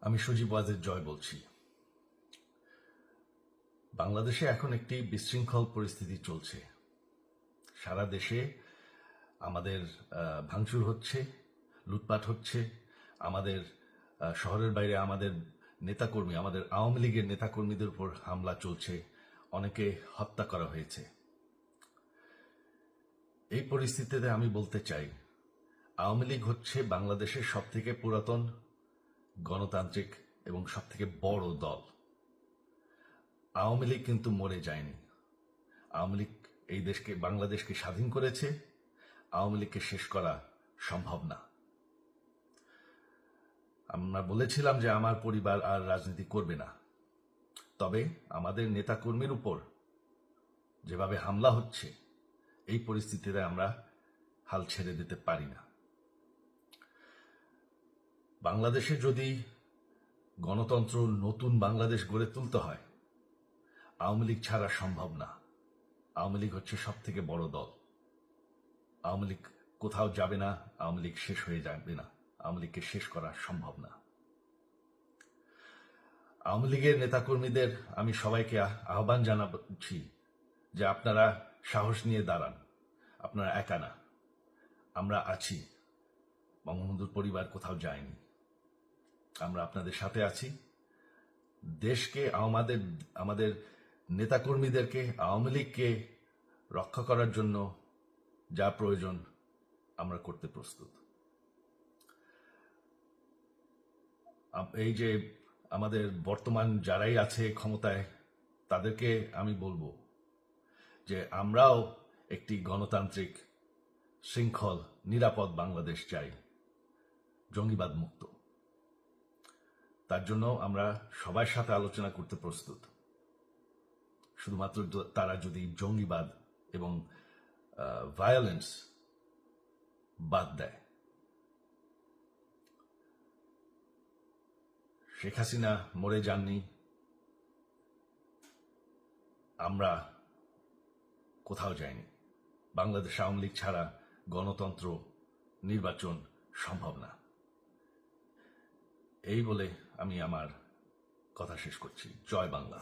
আমি সজীব ওয়াজেদ জয় বলছি। বাংলাদেশে এখন একটি বিশৃঙ্খল পরিস্থিতি চলছে। সারা দেশে আমাদের ভাঙচুর হচ্ছে, লুটপাট হচ্ছে। আমাদের শহরের বাইরে আমাদের নেতাকর্মী, আমাদের আওয়ামী লীগের নেতাকর্মীদের উপর হামলা চলছে, অনেকে হত্যা করা হয়েছে। এই পরিস্থিতিতে আমি বলতে চাই, আওয়ামী লীগ হচ্ছে বাংলাদেশের সবথেকে পুরাতন গণতান্ত্রিক এবং সবথেকে বড় দল। আওয়ামী লীগ কিন্তু মরে যায়নি। আওয়ামী লীগ এই দেশকে, বাংলাদেশকে স্বাধীন করেছে। আওয়ামী লীগকে শেষ করা সম্ভব না। আমরা বলেছিলাম যে আমার পরিবার আর রাজনীতি করবে না, তবে আমাদের নেতাকর্মীর উপর যেভাবে হামলা হচ্ছে, এই পরিস্থিতিতে আমরা হাল ছেড়ে দিতে পারি না। বাংলাদেশে যদি গণতন্ত্র, নতুন বাংলাদেশ গড়ে তুলতে হয়, আওয়ামী লীগ ছাড়া সম্ভব না। আওয়ামী লীগ হচ্ছে সব থেকে বড় দল। আওয়ামী লীগ কোথাও যাবে না, আওয়ামী লীগ শেষ হয়ে যাবে না। আওয়ামী লীগকে শেষ করা সম্ভব না। আওয়ামী লীগের নেতাকর্মীদের আমি সবাইকে আহ্বান জানাচ্ছি যে আপনারা সাহস নিয়ে দাঁড়ান। আপনারা একা না, আমরা আছি। বঙ্গবন্ধুর পরিবার কোথাও যায়নি, আমরা আপনাদের সাথে আছি। দেশকে, আমাদের নেতাকর্মীদেরকে, আওয়ামী লীগকে রক্ষা করার জন্য যা প্রয়োজন আমরা করতে প্রস্তুত। এই যে আমাদের বর্তমান যারাই আছে ক্ষমতায়, তাদেরকে আমি বলবো যে আমরাও একটি গণতান্ত্রিক, শৃঙ্খল, নিরাপদ বাংলাদেশ চাই, জঙ্গিবাদ মুক্ত। তার জন্য আমরা সবার সাথে আলোচনা করতে প্রস্তুত। শুধুমাত্র তারা যদি জঙ্গিবাদ এবং ভায়োলেন্স বাদ দেয়। শেখ হাসিনা মরে যাননি, আমরা কোথাও যাইনি। বাংলাদেশ আওয়ামী লীগ ছাড়া গণতন্ত্র, নির্বাচন সম্ভব না। এই বলে আমি আমার কথা শেষ করছি। জয় বাংলা।